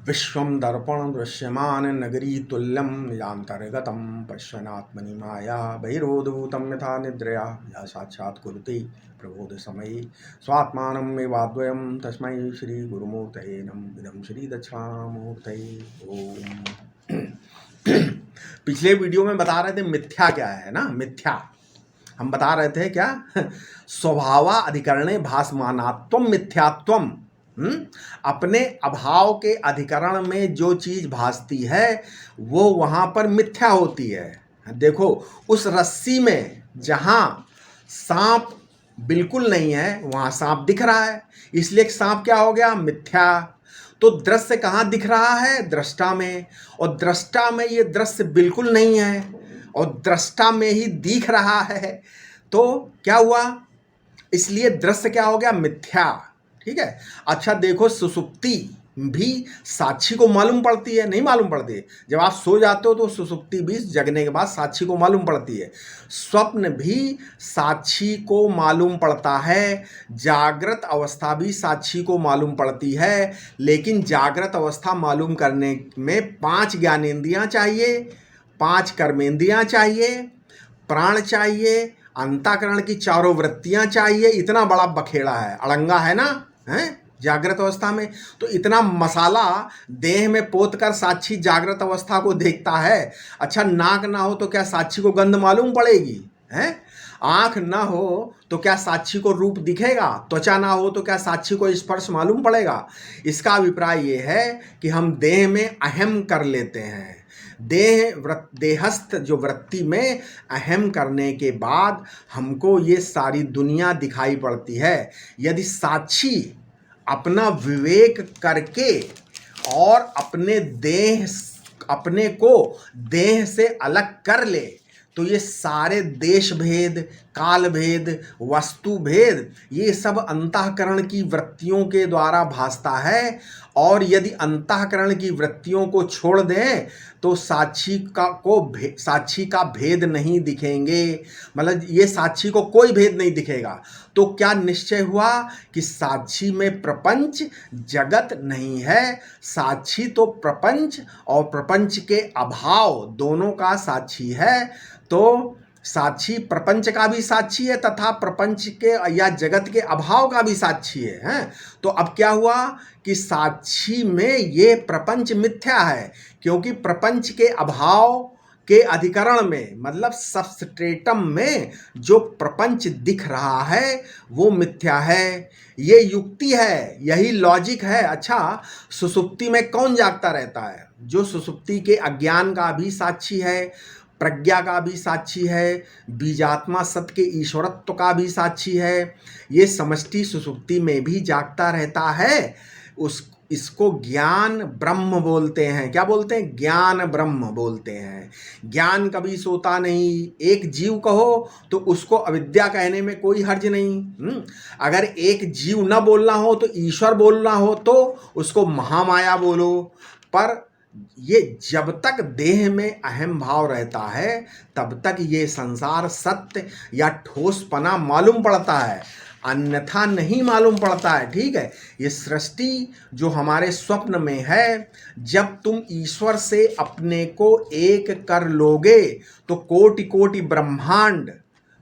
विश्वं दर्पण दृश्यमान नगरी तुल्यं निजान्तर्गतं पश्यन्नात्मनि माया बहिरोद्भूतं यथा निद्रया या साक्षात् कुरुते प्रबोधसमये स्वात्मानमेवाद्वयं तस्मै श्रीगुरुमूर्तये नमः। इदं श्रीदक्षिणामूर्तये ओम। पिछले वीडियो में बता रहे थे मिथ्या क्या है ना। मिथ्या हम बता रहे थे क्या, स्वभावा अधिकरणे भासमानात्वम मिथ्यात्वम। अपने अभाव के अधिकरण में जो चीज भासती है वो वहां पर मिथ्या होती है। देखो उस रस्सी में जहां सांप बिल्कुल नहीं है वहां सांप दिख रहा है, इसलिए सांप क्या हो गया, मिथ्या। तो दृश्य कहाँ दिख रहा है, दृष्टा में, और दृष्टा में ये दृश्य बिल्कुल नहीं है और दृष्टा में ही दिख रहा है, तो क्या हुआ, इसलिए दृश्य क्या हो गया, मिथ्या। ठीक है। अच्छा देखो, सुसुप्ति भी साक्षी को मालूम पड़ती है, नहीं मालूम पड़ती है। जब आप सो जाते हो तो सुसुप्ति भी जगने के बाद साक्षी को मालूम पड़ती है। स्वप्न भी साक्षी को मालूम पड़ता है, जागृत अवस्था भी साक्षी को मालूम पड़ती है। लेकिन जागृत अवस्था मालूम करने में 5 ज्ञानेंद्रियां चाहिए, 5 कर्मेंद्रियां चाहिए, प्राण चाहिए, अंतःकरण की 4 वृत्तियां चाहिए। इतना बड़ा बखेड़ा है, अड़ंगा है ना, है जागृत अवस्था में। तो इतना मसाला देह में पोत कर साक्षी जागृत अवस्था को देखता है। अच्छा नाक ना हो तो क्या साक्षी को गंध मालूम पड़ेगी, है? आंख ना हो तो क्या साक्षी को रूप दिखेगा? त्वचा ना हो तो क्या साक्षी को स्पर्श मालूम पड़ेगा? इसका अभिप्राय ये है कि हम देह में अहम कर लेते हैं। देहस्थ जो वृत्ति में अहम करने के बाद हमको ये सारी दुनिया दिखाई पड़ती है। यदि साक्षी अपना विवेक करके और अपने को देह से अलग कर ले तो ये सारे देश भेद, काल भेद, वस्तु भेद, ये सब अंतःकरण की वृत्तियों के द्वारा भासता है। और यदि अंतःकरण की वृत्तियों को छोड़ दें तो साक्षी का भेद नहीं दिखेंगे, मतलब ये साक्षी को कोई भेद नहीं दिखेगा। तो क्या निश्चय हुआ कि साक्षी में प्रपंच जगत नहीं है। साक्षी तो प्रपंच और प्रपंच के अभाव दोनों का साक्षी है। तो साक्षी प्रपंच का भी साक्षी है तथा प्रपंच के या जगत के अभाव का भी साक्षी है, हैं? तो अब क्या हुआ कि साक्षी में ये प्रपंच मिथ्या है, क्योंकि प्रपंच के अभाव के अधिकरण में, मतलब सबस्ट्रेटम में जो प्रपंच दिख रहा है वो मिथ्या है। ये युक्ति है, यही लॉजिक है। अच्छा सुसुप्ति में कौन जागता रहता है? जो सुसुप्ति के अज्ञान का भी साक्षी है, प्रज्ञा का भी साक्षी है, बीजात्मा सत्य के ईश्वरत्व का भी साक्षी है। ये समष्टि सुसुप्ति में भी जागता रहता है। इसको ज्ञान ब्रह्म बोलते हैं। क्या बोलते हैं? ज्ञान ब्रह्म बोलते हैं। ज्ञान कभी सोता नहीं। एक जीव कहो तो उसको अविद्या कहने में कोई हर्ज नहीं। अगर एक जीव न बोलना हो तो ईश्वर बोलना हो तो उसको महामाया बोलो। पर ये जब तक देह में अहम भाव रहता है तब तक ये संसार सत्य या ठोसपना मालूम पड़ता है, अन्यथा नहीं मालूम पड़ता है। ठीक है। ये सृष्टि जो हमारे स्वप्न में है, जब तुम ईश्वर से अपने को एक कर लोगे तो कोटि कोटि ब्रह्मांड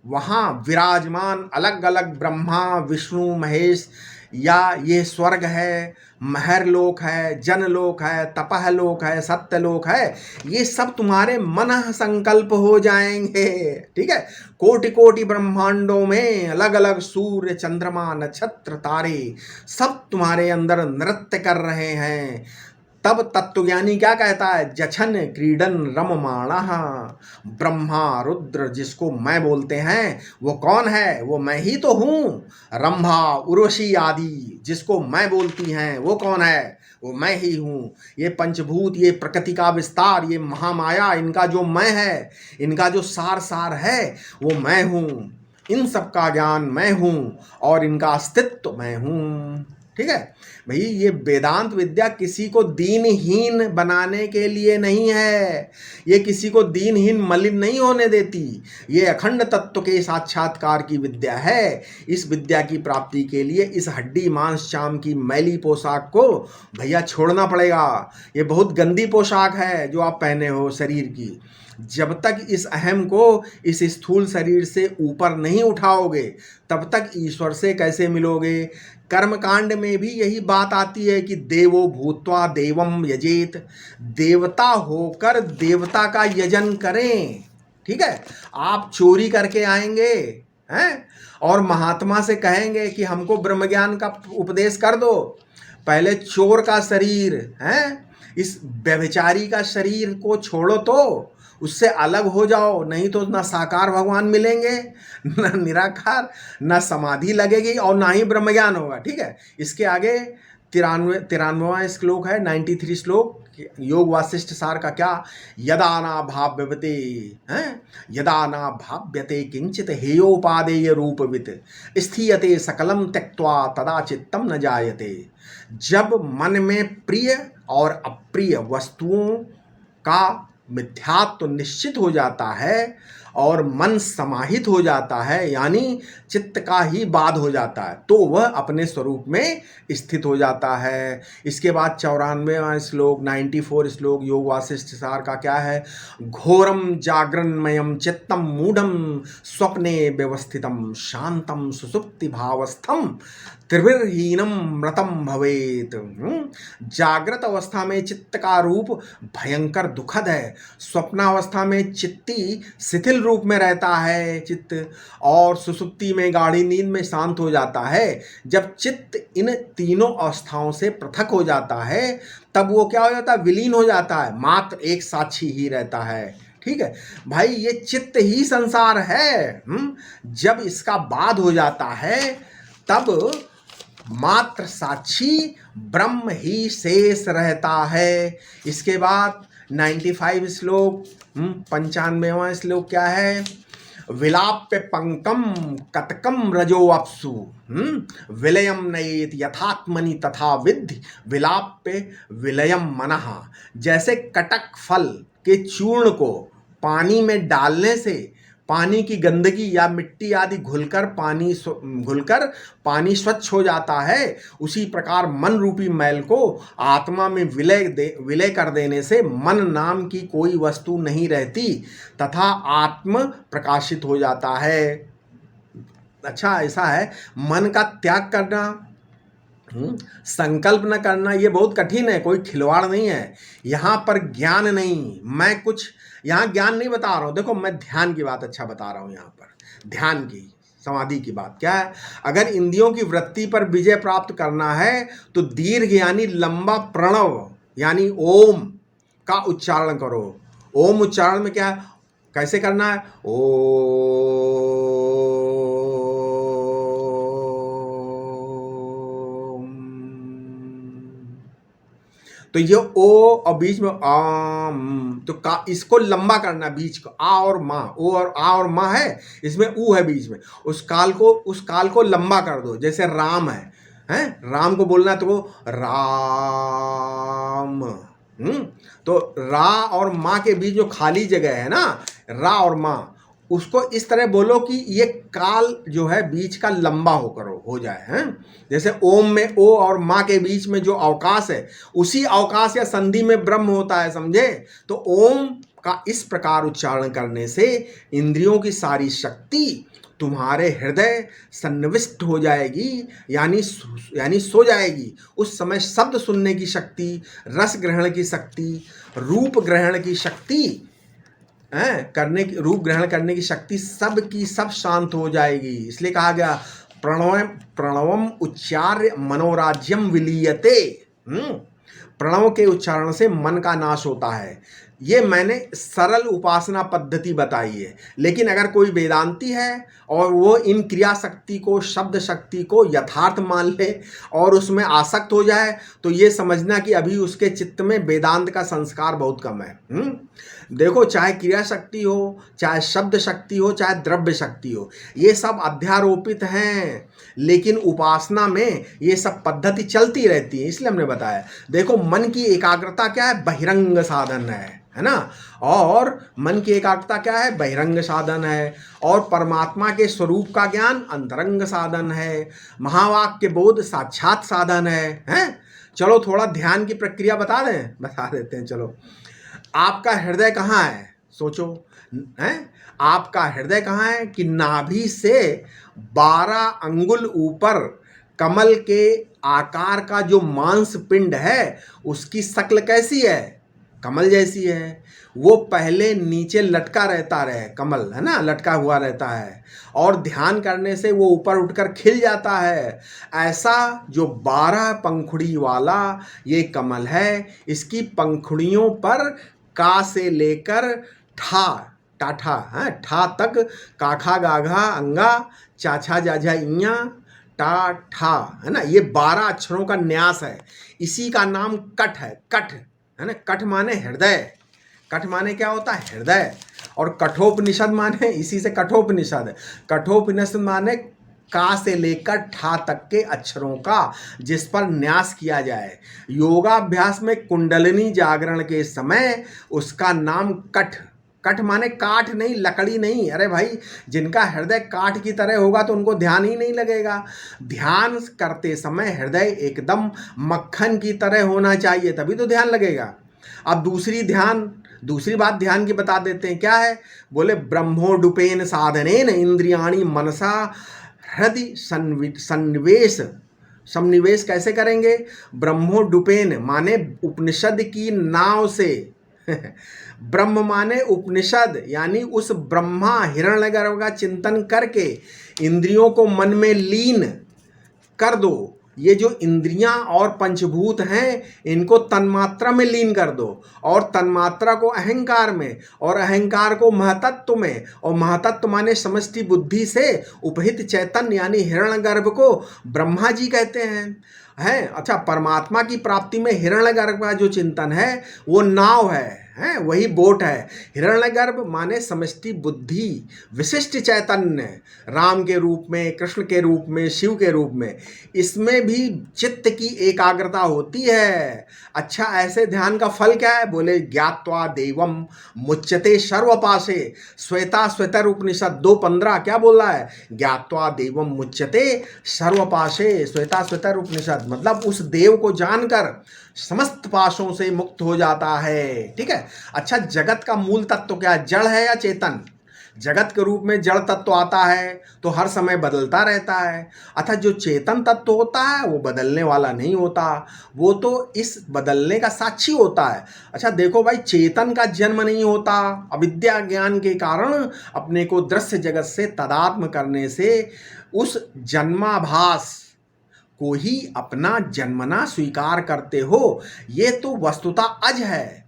वहाँ विराजमान, अलग अलग ब्रह्मा विष्णु महेश, या ये स्वर्ग है, महर लोक है, जनलोक है, तपह लोक है, सत्य लोक है, ये सब तुम्हारे मन संकल्प हो जाएंगे। ठीक है। कोटि कोटि ब्रह्मांडों में अलग अलग सूर्य चंद्रमा नक्षत्र तारे सब तुम्हारे अंदर नृत्य कर रहे हैं। तब तत्वज्ञानी क्या कहता है? जछन क्रीडन रममाणः। ब्रह्मा रुद्र जिसको मैं बोलते हैं वो कौन है? वो मैं ही तो हूँ। रंभा उर्वशी आदि जिसको मैं बोलती हैं वो कौन है? वो मैं ही हूँ। ये पंचभूत, ये प्रकृति का विस्तार, ये महामाया, इनका जो मैं है, इनका जो सार है वो मैं हूँ। इन सब का ज्ञान मैं हूँ और इनका अस्तित्व मैं हूँ। ठीक है। भाई ये वेदांत विद्या किसी को दीनहीन बनाने के लिए नहीं है, ये किसी को दीनहीन मलिन नहीं होने देती, ये अखंड तत्व के साक्षात्कार की विद्या है। इस विद्या की प्राप्ति के लिए इस हड्डी मांस चाम की मैली पोशाक को भैया छोड़ना पड़ेगा। ये बहुत गंदी पोशाक है जो आप पहने हो शरीर की। जब तक इस अहम को इस स्थूल शरीर से ऊपर नहीं उठाओगे तब तक ईश्वर से कैसे मिलोगे। कर्मकांड में भी यही बात आती है कि देवो भूत्वा देवम यजेत, देवता होकर देवता का यजन करें। ठीक है, आप चोरी करके आएंगे हैं और महात्मा से कहेंगे कि हमको ब्रह्म ज्ञान का उपदेश कर दो, पहले चोर का शरीर हैं, इस व्यभिचारी का शरीर को छोड़ो तो उससे अलग हो जाओ, नहीं तो ना साकार भगवान मिलेंगे, ना निराकार, ना समाधि लगेगी और ना ही ब्रह्म ज्ञान होगा। ठीक है, इसके आगे 93वां श्लोक है, 93 श्लोक योग वासिष्ठ सार का क्या, यदा ना भाव्यते हैं, यदा ना भाव्यते किंचित हेयोपादेय रूपवित स्थीयते सकलम त्यक्त्वा तदा चित्तम न जायते। जब मन में प्रिय और अप्रिय वस्तुओं का मिथ्यात्व तो निश्चित हो जाता है और मन समाहित हो जाता है, यानी चित्त का ही बाध हो जाता है, तो वह अपने स्वरूप में स्थित हो जाता है। इसके बाद 94वां श्लोक 94 श्लोक योग वासिष्ठ सार का क्या है, घोरम जागरणमयम चित्तम मूढ़म स्वप्ने व्यवस्थितम शांतम सुसुप्ति भावस्थम त्रिविरहीनम मृतम भवेत। जागृत अवस्था में चित्त का रूप भयंकर दुखद है, स्वप्नावस्था में चित्ती शिथिल रूप में रहता है चित्त, और सुसुप्ति में गाढ़ी नींद में शांत हो जाता है। जब चित्त इन तीनों अवस्थाओं से पृथक हो जाता है तब वो क्या हो जाता है, विलीन हो जाता है, मात्र एक साक्षी ही रहता है। ठीक है भाई, ये चित्त ही संसार है। जब इसका बाध हो जाता है तब मात्र साक्षी ब्रह्म ही शेष रहता है। इसके बाद 95 श्लोक 95वां श्लोक क्या है, विलाप्य पंकम कतकम रजो अपसु विलयम नयेत यथात्मनि तथा विद्धि विलाप्य विलयम मनः। जैसे कटक फल के चूर्ण को पानी में डालने से पानी की गंदगी या मिट्टी आदि घुलकर पानी स्वच्छ हो जाता है, उसी प्रकार मन रूपी मैल को आत्मा में विलय कर देने से मन नाम की कोई वस्तु नहीं रहती तथा आत्म प्रकाशित हो जाता है। अच्छा, ऐसा है, मन का त्याग करना, संकल्प न करना, ये बहुत कठिन है, कोई खिलवाड़ नहीं है। यहाँ पर ज्ञान नहीं, मैं कुछ यहाँ ज्ञान नहीं बता रहा हूँ, देखो मैं ध्यान की बात अच्छा बता रहा हूँ। यहाँ पर ध्यान की समाधि की बात क्या है, अगर इंद्रियों की वृत्ति पर विजय प्राप्त करना है तो दीर्घ यानी लंबा प्रणव यानी ओम का उच्चारण करो। ओम उच्चारण में क्या, कैसे करना है, ओ, तो ये ओ और बीच में आम, तो का इसको लंबा करना, बीच को आ और माँ, ओ और आ और माँ है, इसमें ऊ है बीच में, उस काल को लंबा कर दो। जैसे राम है, हैं, राम को बोलना तो वो राम, तो रा और माँ के बीच जो खाली जगह है ना, रा और माँ, उसको इस तरह बोलो कि ये काल जो है बीच का लंबा होकर हो जाए। हैं, जैसे ओम में ओ और माँ के बीच में जो अवकाश है, उसी अवकाश या संधि में ब्रह्म होता है, समझे। तो ओम का इस प्रकार उच्चारण करने से इंद्रियों की सारी शक्ति तुम्हारे हृदय सन्निविष्ट हो जाएगी, यानी सो जाएगी। उस समय शब्द सुनने की शक्ति, रस ग्रहण की शक्ति, रूप ग्रहण की शक्ति, रूप ग्रहण करने की शक्ति, सब की सब शांत हो जाएगी। इसलिए कहा गया प्रणवम उच्चार्य मनोराज्यम विलीयते। प्रणव के उच्चारण से मन का नाश होता है। ये मैंने सरल उपासना पद्धति बताई है। लेकिन अगर कोई वेदांती है और वो इन क्रिया शक्ति को, शब्द शक्ति को यथार्थ मान ले और उसमें आसक्त हो जाए, तो ये समझना कि अभी उसके चित्त में वेदांत का संस्कार बहुत कम है। देखो, चाहे क्रिया शक्ति हो, चाहे शब्द शक्ति हो, चाहे द्रव्य शक्ति हो, ये सब अध्यारोपित हैं, लेकिन उपासना में ये सब पद्धति चलती रहती है। इसलिए हमने बताया, देखो मन की एकाग्रता क्या है? बहिरंग साधन है ना। और मन की एकाग्रता क्या है? बहिरंग साधन है। और परमात्मा के स्वरूप का ज्ञान अंतरंग साधन है। महावाक्य बोध साक्षात साधन है? चलो थोड़ा ध्यान की प्रक्रिया बता देते हैं। चलो, आपका हृदय कहाँ है? सोचो, है आपका हृदय कहाँ है? कि नाभि से 12 अंगुल ऊपर कमल के आकार का जो मांस पिंड है, उसकी शक्ल कैसी है? कमल जैसी है। वो पहले नीचे लटका रहता है, कमल है ना, लटका हुआ रहता है, और ध्यान करने से वो ऊपर उठकर खिल जाता है। ऐसा जो 12 पंखुड़ी वाला ये कमल है, इसकी पंखुड़ियों पर का से लेकर ठा तक, काखा गाघा अंगा चाछा जाझा इया टा ठा, है ना, ये 12 अक्षरों का न्यास है। इसी का नाम कठ है। कठ है ना, कठ माने हृदय। कठ माने क्या होता है? हृदय। और कठोपनिषद माने, इसी से कठोपनिषद। कठोपनिषद माने का से लेकर ठा तक के अक्षरों का जिस पर न्यास किया जाए। योगाभ्यास में कुंडलिनी जागरण के समय उसका नाम कठ। कठ माने काठ नहीं, लकड़ी नहीं। अरे भाई, जिनका हृदय काठ की तरह होगा तो उनको ध्यान ही नहीं लगेगा। ध्यान करते समय हृदय एकदम मक्खन की तरह होना चाहिए, तभी तो ध्यान लगेगा। अब दूसरी बात ध्यान की बता देते हैं। क्या है? बोले ब्रह्मोडुपेन साधनेन इंद्रियाणि मनसा हृदय सन्निवेश कैसे करेंगे? ब्रह्मोडुपेन माने उपनिषद की नाव से ब्रह्म माने उपनिषद, यानी उस ब्रह्मा हिरण्यगर्भ का चिंतन करके इंद्रियों को मन में लीन कर दो। ये जो इंद्रियां और पंचभूत हैं, इनको तन्मात्रा में लीन कर दो, और तन्मात्रा को अहंकार में, और अहंकार को महतत्व में, और महतत्व माने समष्टि बुद्धि से उपहित चैतन्य यानी हिरण्यगर्भ को ब्रह्मा जी कहते हैं। अच्छा, परमात्मा की प्राप्ति में हिरण्यगर्भ का जो चिंतन है वो नाव है, वही बोट है। हिरण्यगर्भ माने समष्टि बुद्धि, विशिष्ट चैतन्य, राम के रूप में, कृष्ण के रूप में, शिव के रूप में। इसमें भी चित्त की एकाग्रता होती है। अच्छा, ऐसे ध्यान का फल क्या है? बोले ज्ञात्वा देवम मुच्यते सर्वपाशे। श्वेता उपनिषद 2:15 क्या बोल रहा है? ज्ञात्वा देवम मुच्यते सर्वपाशे। श्वेता उपनिषद मतलब उस देव को जानकर समस्त पाशों से मुक्त हो जाता है। ठीक है। अच्छा, जगत का मूल तत्व क्या है? जड़ है या चेतन? जगत के रूप में जड़ तत्व आता है तो हर समय बदलता रहता है। अतः जो चेतन तत्व होता है वो बदलने वाला नहीं होता, वो तो इस बदलने का साक्षी होता है। अच्छा देखो भाई, चेतन का जन्म नहीं होता। अविद्या ज्ञान के कारण अपने को दृश्य जगत से तादात्म्य करने से उस जन्माभास को ही अपना जन्मना स्वीकार करते हो। ये तो वस्तुतः अज है?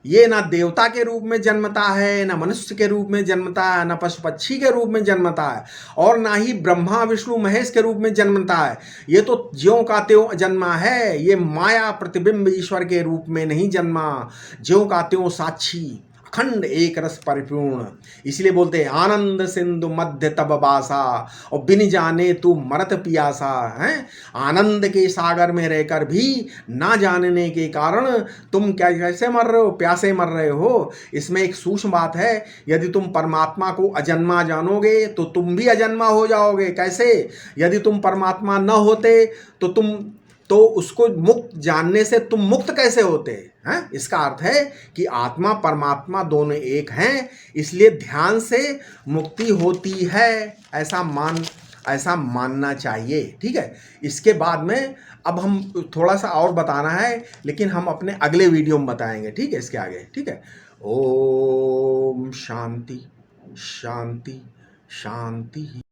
ये ना देवता के रूप में जन्मता है, ना मनुष्य के रूप में जन्मता है, ना पशु पक्षी के रूप में जन्मता है, और ना ही ब्रह्मा विष्णु महेश के रूप में जन्मता है। ये तो ज्यों का त्यों जन्मा है। ये माया प्रतिबिंब ईश्वर के रूप में नहीं जन्मा, ज्यों का त्यों साक्षी अखंड एक रस परिपूर्ण। इसलिए बोलते हैं आनंद सिंधु मध्य तब बासा, और बिन जाने तू मरत पियासा। है आनंद के सागर में रहकर भी ना जानने के कारण तुम क्या कैसे मर रहे हो? प्यासे मर रहे हो। इसमें एक सूक्ष्म बात है, यदि तुम परमात्मा को अजन्मा जानोगे तो तुम भी अजन्मा हो जाओगे। कैसे? यदि तुम परमात्मा न होते तो उसको मुक्त जानने से तुम मुक्त कैसे होते हैं? इसका अर्थ है कि आत्मा परमात्मा दोनों एक हैं, इसलिए ध्यान से मुक्ति होती है, ऐसा मानना चाहिए। ठीक है। इसके बाद में अब हम थोड़ा सा और बताना है, लेकिन हम अपने अगले वीडियो में बताएंगे। ठीक है, इसके आगे। ठीक है। ओम शांति शांति शांति।